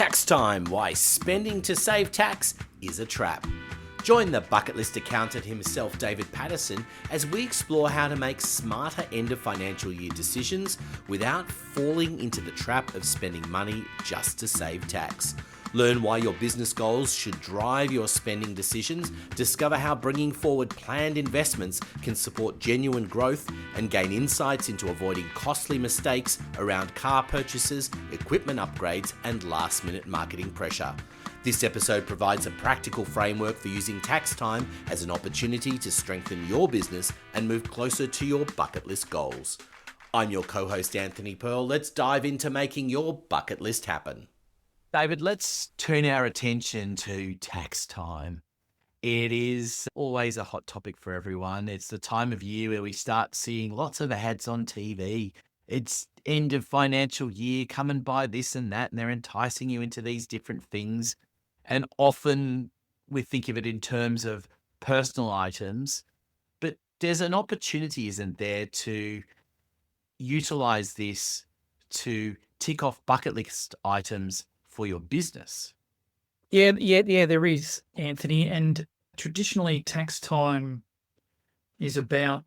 Tax time, why spending to save tax is a trap. Join the bucket list accountant himself, David Patterson, as we explore how to make smarter end of financial year decisions without falling into the trap of spending money just to save tax. Learn why your business goals should drive your spending decisions, discover how bringing forward planned investments can support genuine growth, and gain insights into avoiding costly mistakes around car purchases, equipment upgrades, and last-minute marketing pressure. This episode provides a practical framework for using tax time as an opportunity to strengthen your business and move closer to your bucket list goals. I'm your co-host Anthony Pearl. Let's dive into making your bucket list happen. David, let's turn our attention to tax time. It is always a hot topic for everyone. It's the time of year where we start seeing lots of ads on TV. It's end of financial year, come and buy this and that, and they're enticing you into these different things. And often we think of it in terms of personal items, but there's an opportunity, isn't there, to utilize this to tick off bucket list items for your business. Yeah, there is, Anthony. And traditionally, tax time is about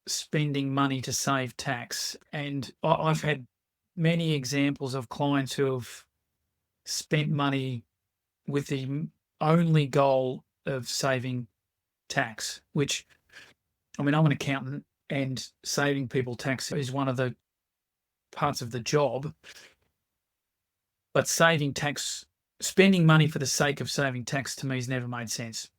spending money to save tax. And I've had many examples of clients who have spent money with the only goal of saving tax, which, I mean, I'm an accountant and saving people tax is one of the parts of the job. But saving tax, spending money for the sake of saving tax to me has never made sense.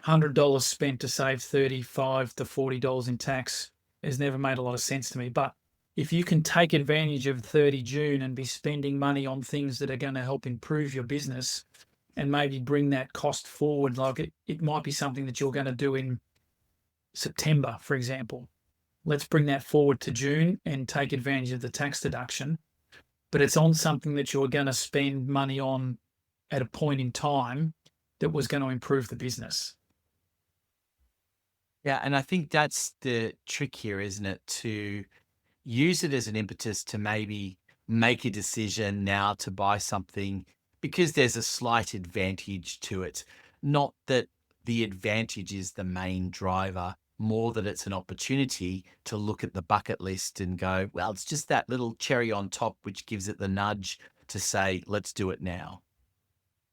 $100 spent to save $35 to $40 in tax has never made a lot of sense to me. But if you can take advantage of 30 June and be spending money on things that are going to help improve your business and maybe bring that cost forward, like it might be something that you're going to do in September, for example. Let's bring that forward to June and take advantage of the tax deduction. But it's on something that you're going to spend money on at a point in time that was going to improve the business. Yeah, and I think that's the trick here, isn't it? To use it as an impetus to maybe make a decision now to buy something because there's a slight advantage to it. Not that the advantage is the main driver, more that it's an opportunity to look at the bucket list and go, well, it's just that little cherry on top, which gives it the nudge to say, let's do it now.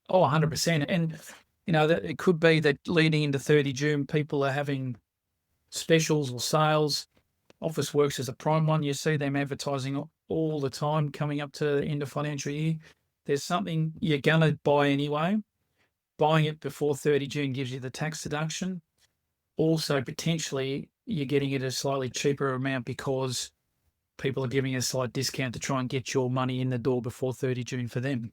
Oh, 100%. And, that it could be that leading into 30 June, people are having specials or sales. Officeworks is a prime one. You see them advertising all the time coming up to the end of financial year. There's something you're going to buy anyway. Buying it before 30 June gives you the tax deduction. Also, potentially, you're getting it at a slightly cheaper amount because people are giving a slight discount to try and get your money in the door before 30 June for them.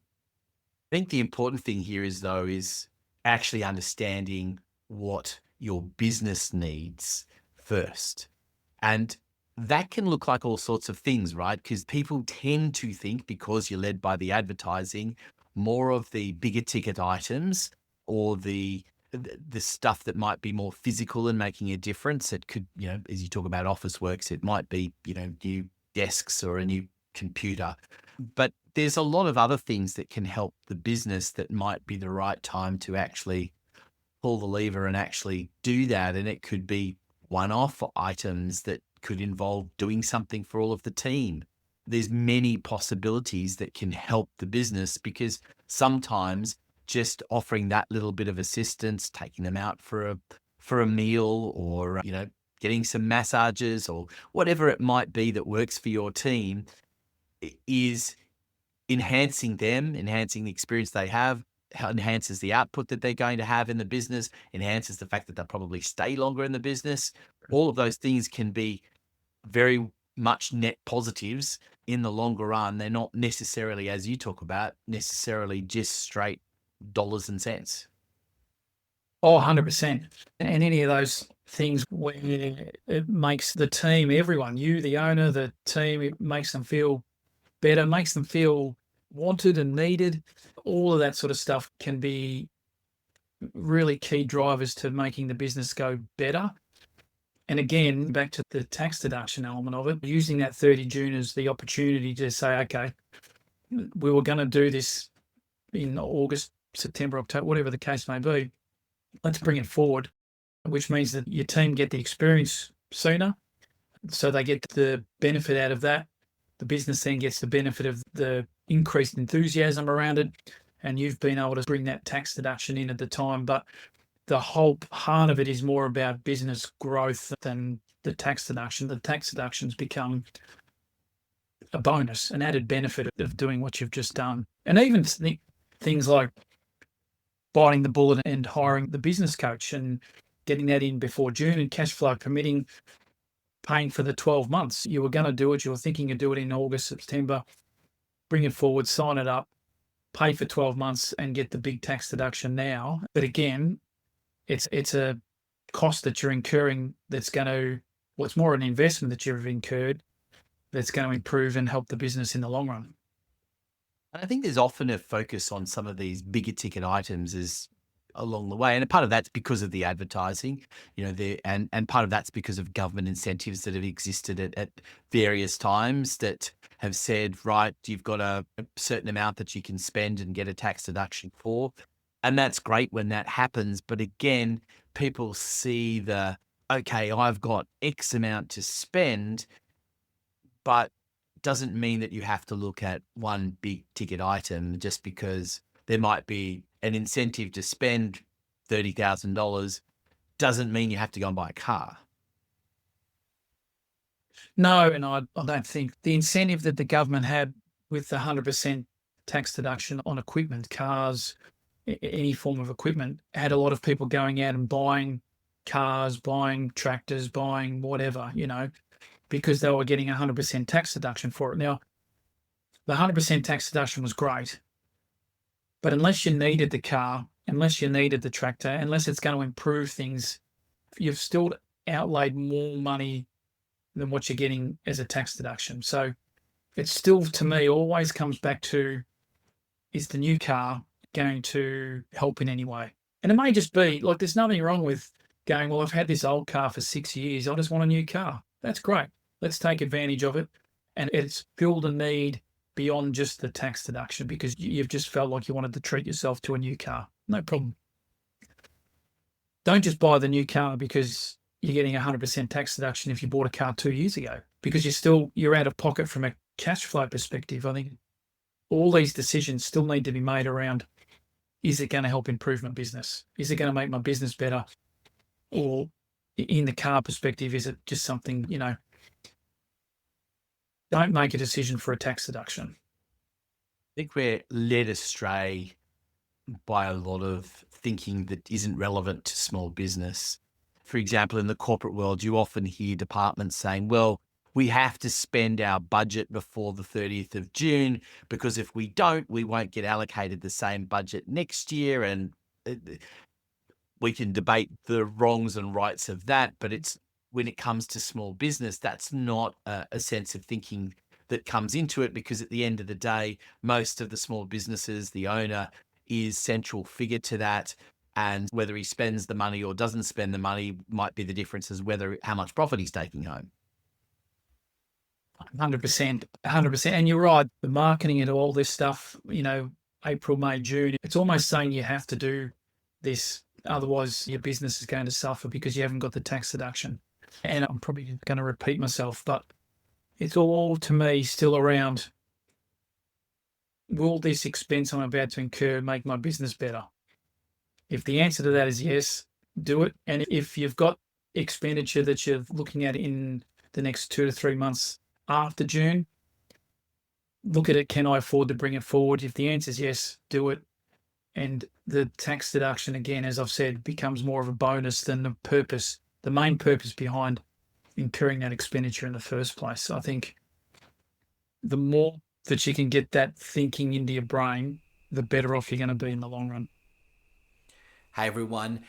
I think the important thing here is actually understanding what your business needs first. And that can look like all sorts of things, right? Because people tend to think, because you're led by the advertising, more of the bigger ticket items or the stuff that might be more physical and making a difference. It could, as you talk about Officeworks, it might be, new desks or a new computer. But there's a lot of other things that can help the business that might be the right time to actually pull the lever and actually do that. And it could be one-off items that could involve doing something for all of the team. There's many possibilities that can help the business, because sometimes just offering that little bit of assistance, taking them out for a meal, or getting some massages or whatever it might be that works for your team, is enhancing them, enhancing the experience they have, enhances the output that they're going to have in the business, enhances the fact that they'll probably stay longer in the business. All of those things can be very much net positives in the longer run. They're not necessarily, as you talk about, necessarily just straight dollars and cents. Oh, 100%. And any of those things where it makes the team, everyone, you, the owner, the team, it makes them feel better, makes them feel wanted and needed. All of that sort of stuff can be really key drivers to making the business go better. And again, back to the tax deduction element of it, using that 30 June as the opportunity to say, okay, we were going to do this in August, September, October, whatever the case may be. Let's bring it forward, which means that your team get the experience sooner. So they get the benefit out of that. The business then gets the benefit of the increased enthusiasm around it. And you've been able to bring that tax deduction in at the time. But the whole part of it is more about business growth than the tax deduction. The tax deductions become a bonus, an added benefit of doing what you've just done. And even things like biting the bullet and hiring the business coach and getting that in before June and cash flow permitting, paying for the 12 months. You were going to do it. You were thinking of doing it in August, September, bring it forward, sign it up, pay for 12 months and get the big tax deduction now. But again, it's a cost that you're incurring that's going to, well, it's more an investment that you've incurred that's going to improve and help the business in the long run. And I think there's often a focus on some of these bigger ticket items as along the way. And a part of that's because of the advertising, and part of that's because of government incentives that have existed at various times that have said, right, you've got a certain amount that you can spend and get a tax deduction for. And that's great when that happens. But again, people see okay, I've got X amount to spend, but doesn't mean that you have to look at one big ticket item just because there might be an incentive to spend $30,000 doesn't mean you have to go and buy a car. No, and I don't think the incentive that the government had with the 100% tax deduction on equipment, cars, any form of equipment, had a lot of people going out and buying cars, buying tractors, buying whatever, because they were getting 100% tax deduction for it. Now, the 100% tax deduction was great, but unless you needed the car, unless you needed the tractor, unless it's going to improve things, you've still outlaid more money than what you're getting as a tax deduction. So it still, to me, always comes back to, is the new car going to help in any way? And it may just be, like, there's nothing wrong with going, well, I've had this old car for 6 years. I just want a new car. That's great. Let's take advantage of it. And it's filled a need beyond just the tax deduction because you've just felt like you wanted to treat yourself to a new car. No problem. Don't just buy the new car because you're getting 100% tax deduction if you bought a car 2 years ago, because you're out of pocket from a cash flow perspective. I think all these decisions still need to be made around, is it going to help improve my business? Is it going to make my business better? Or in the car perspective, is it just something, don't make a decision for a tax deduction. I think we're led astray by a lot of thinking that isn't relevant to small business. For example, in the corporate world, you often hear departments saying, well, we have to spend our budget before the 30th of June because if we don't, we won't get allocated the same budget next year. And we can debate the wrongs and rights of that, but when it comes to small business, that's not a sense of thinking that comes into it, because at the end of the day, most of the small businesses, the owner is central figure to that. And whether he spends the money or doesn't spend the money might be the difference as how much profit he's taking home. 100%. And you're right, the marketing and all this stuff, April, May, June, it's almost saying you have to do this. Otherwise, your business is going to suffer because you haven't got the tax deduction. And I'm probably going to repeat myself, but it's all, to me, still around, will this expense I'm about to incur make my business better? If the answer to that is yes, do it. And if you've got expenditure that you're looking at in the next 2 to 3 months after June, look at it. Can I afford to bring it forward? If the answer is yes, do it. And the tax deduction, again, as I've said, becomes more of a bonus than the main purpose behind incurring that expenditure in the first place. I think the more that you can get that thinking into your brain, the better off you're going to be in the long run. Hey everyone,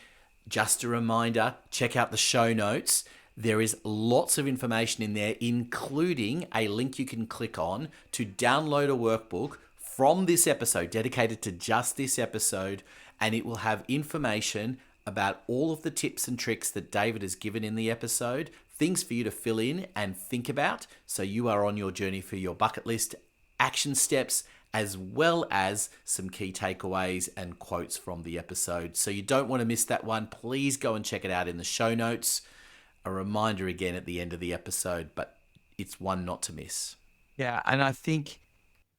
just a reminder, check out the show notes. There is lots of information in there, including a link you can click on to download a workbook from this episode, dedicated to just this episode, and it will have information about all of the tips and tricks that David has given in the episode, things for you to fill in and think about so you are on your journey for your bucket list, action steps, as well as some key takeaways and quotes from the episode. So you don't want to miss that one. Please go and check it out in the show notes. A reminder again at the end of the episode, but it's one not to miss. Yeah, and I think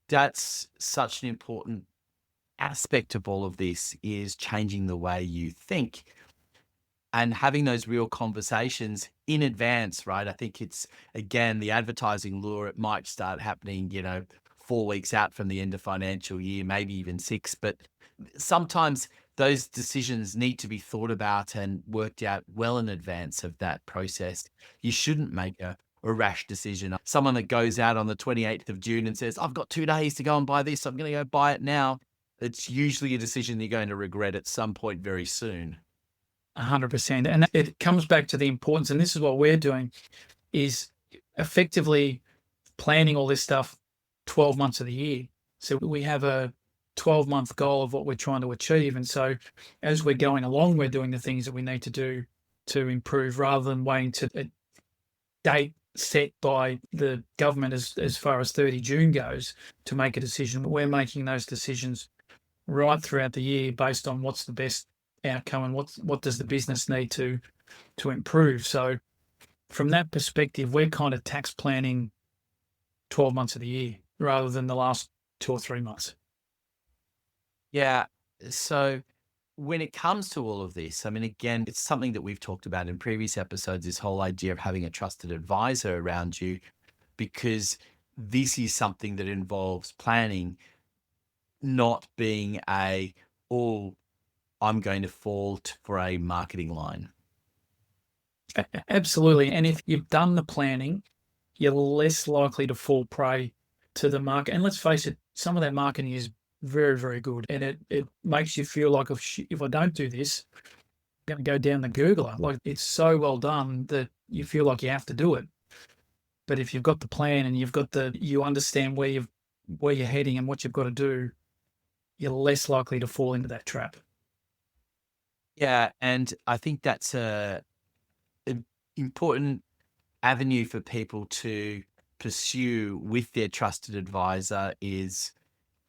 that's such an important aspect of all of this is changing the way you think and having those real conversations in advance, right? I think it's, again, the advertising lure. It might start happening, 4 weeks out from the end of financial year, maybe even 6. But sometimes those decisions need to be thought about and worked out well in advance of that process. You shouldn't make a rash decision. Someone that goes out on the 28th of June and says, I've got 2 days to go and buy this, I'm going to go buy it now. It's usually a decision you're going to regret at some point very soon. 100%. And it comes back to the importance, and this is what we're doing, is effectively planning all this stuff 12 months of the year. So we have a 12-month goal of what we're trying to achieve. And so as we're going along, we're doing the things that we need to do to improve rather than waiting to a date set by the government as far as 30 June goes to make a decision. We're making those decisions right throughout the year based on what's the best outcome and what does the business need to improve. So from that perspective, we're kind of tax planning 12 months of the year rather than the last 2 or 3 months. Yeah. So when it comes to all of this, I mean, again, it's something that we've talked about in previous episodes, this whole idea of having a trusted advisor around you, because this is something that involves planning, not being I'm going to fall for a marketing line. Absolutely. And if you've done the planning, you're less likely to fall prey to the market. And let's face it, some of that marketing is very, very good. And it makes you feel like if I don't do this, I'm going to go down the Googler. Like, it's so well done that you feel like you have to do it. But if you've got the plan and you understand where you're heading and what you've got to do, you're less likely to fall into that trap. Yeah. And I think that's an important avenue for people to pursue with their trusted advisor, is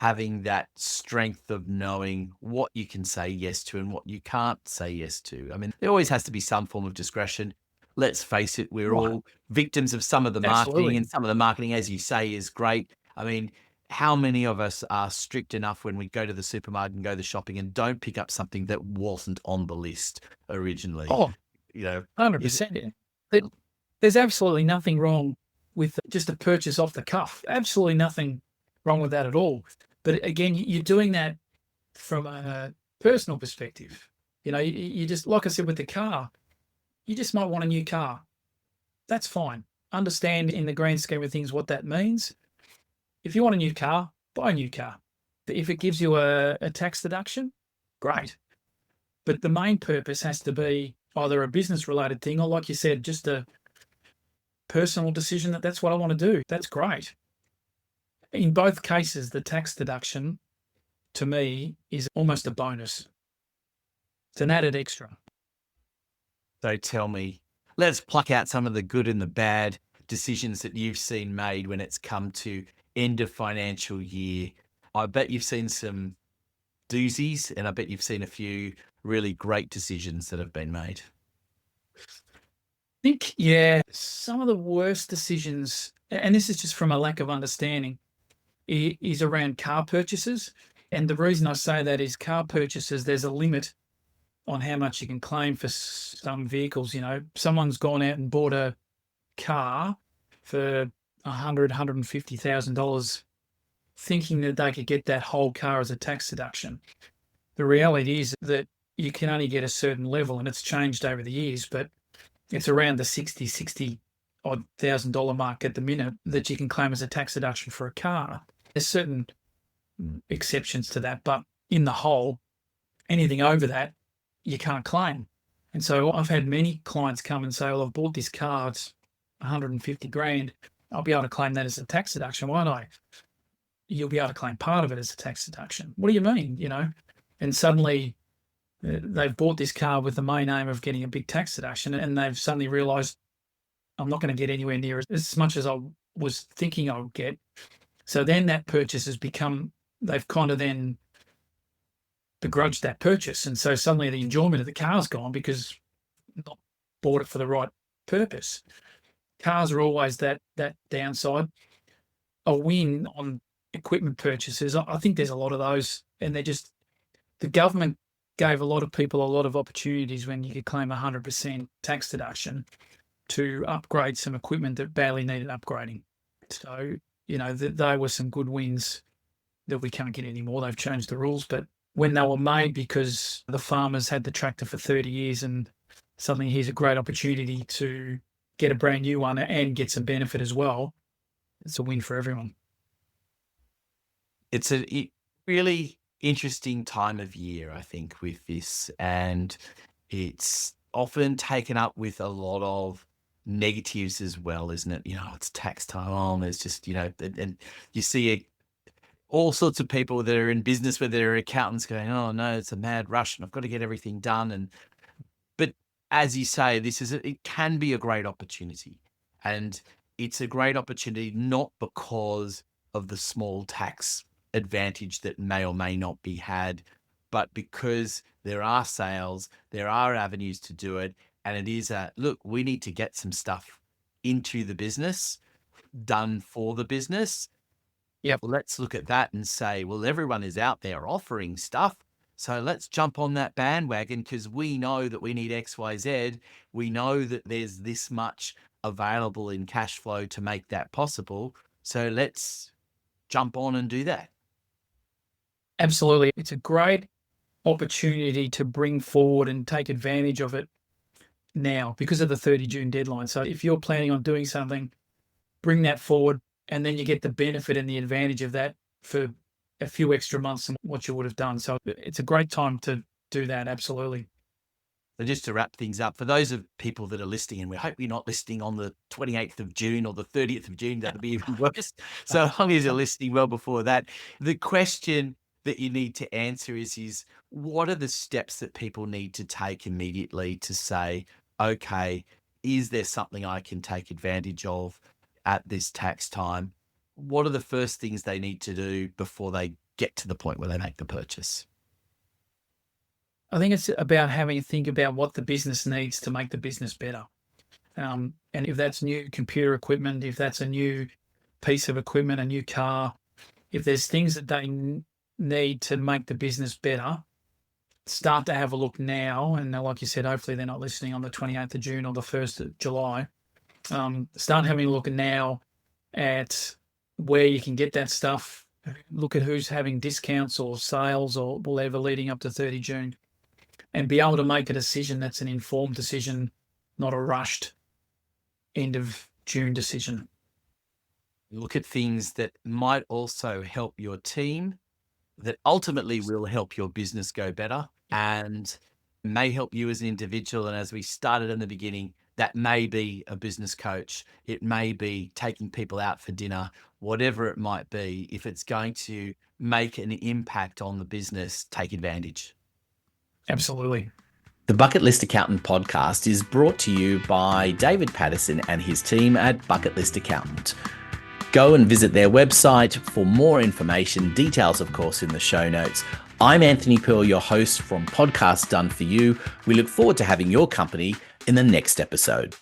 having that strength of knowing what you can say yes to and what you can't say yes to. I mean, there always has to be some form of discretion. Let's face it, we're all victims of some of the marketing. Absolutely. And some of the marketing, as you say, is great. I mean, how many of us are strict enough when we go to the supermarket and go to shopping and don't pick up something that wasn't on the list originally? Oh, 100%. There's absolutely nothing wrong with just a purchase off the cuff. Absolutely nothing wrong with that at all. But again, you're doing that from a personal perspective. You just, like I said with the car, you just might want a new car. That's fine. Understand in the grand scheme of things what that means. If you want a new car, buy a new car. If it gives you a tax deduction, great. But the main purpose has to be either a business-related thing or, like you said, just a personal decision that's what I want to do. That's great. In both cases, the tax deduction, to me, is almost a bonus. It's an added extra. So tell me, let's pluck out some of the good and the bad decisions that you've seen made when it's come to end of financial year. I bet you've seen some doozies, and I bet you've seen a few really great decisions that have been made. I think, yeah, some of the worst decisions, and this is just from a lack of understanding, is around car purchases. And the reason I say that is car purchases, there's a limit on how much you can claim for some vehicles. Someone's gone out and bought a car for $150,000 thinking that they could get that whole car as a tax deduction. The reality is that you can only get a certain level, and it's changed over the years, but it's around the $60,000 odd mark at the minute that you can claim as a tax deduction for a car. There's certain exceptions to that, but in the whole, anything over that, you can't claim. And so I've had many clients come and say, well, I've bought this car, it's 150 grand. I'll be able to claim that as a tax deduction, won't I? You'll be able to claim part of it as a tax deduction. What do you mean, And suddenly they've bought this car with the main aim of getting a big tax deduction, and they've suddenly realised I'm not going to get anywhere near as much as I was thinking I would get. So then that purchase has they've kind of then begrudged that purchase. And so suddenly the enjoyment of the car's gone because not bought it for the right purpose. Cars are always that downside. A win on equipment purchases, I think there's a lot of those, and the government gave a lot of people a lot of opportunities when you could claim 100% tax deduction to upgrade some equipment that badly needed upgrading. So, they were some good wins that we can't get anymore. They've changed the rules, but when they were made because the farmers had the tractor for 30 years and suddenly here's a great opportunity to get a brand new one and get some benefit as well, it's a win for everyone. It's a really interesting time of year, I think, with this, and it's often taken up with a lot of negatives as well, isn't it? It's tax time on. There's just, and you see all sorts of people that are in business, whether they're accountants, going, "Oh no, it's a mad rush, and I've got to get everything done." But as you say, it can be a great opportunity, and it's a great opportunity not because of the small tax advantage that may or may not be had, but because there are sales, there are avenues to do it, and it is look, we need to get some stuff into the business, done for the business. Yep. Well, let's look at that and say, well, everyone is out there offering stuff, so let's jump on that bandwagon because we know that we need X, Y, Z. We know that there's this much available in cash flow to make that possible. So let's jump on and do that. Absolutely. It's a great opportunity to bring forward and take advantage of it now because of the 30 June deadline. So if you're planning on doing something, bring that forward, and then you get the benefit and the advantage of that for a few extra months than what you would have done. So it's a great time to do that. Absolutely. So just to wrap things up, for those of people that are listening, and we hope you're not listening on the 28th of June or the 30th of June, that'd be even worse. So as long as you're listening well before that, the question that you need to answer is what are the steps that people need to take immediately to say, okay, is there something I can take advantage of at this tax time? What are the first things they need to do before they get to the point where they make the purchase? I think it's about having a think about what the business needs to make the business better. And if that's new computer equipment, if that's a new piece of equipment, a new car, if there's things that they need to make the business better, start to have a look now. And like you said, hopefully they're not listening on the 28th of June or the 1st of July. Start having a look now at where you can get that stuff. Look at who's having discounts or sales or whatever leading up to 30 June. And be able to make a decision that's an informed decision, not a rushed end of June decision. Look at things that might also help your team, that ultimately will help your business go better and may help you as an individual. And as we started in the beginning, that may be a business coach. It may be taking people out for dinner, whatever it might be. If it's going to make an impact on the business, take advantage. Absolutely. The Bucket List Accountant podcast is brought to you by David Patterson and his team at Bucket List Accountant. Go and visit their website for more information, details of course in the show notes. I'm Anthony Pearl, your host from Podcast Done For You. We look forward to having your company in the next episode.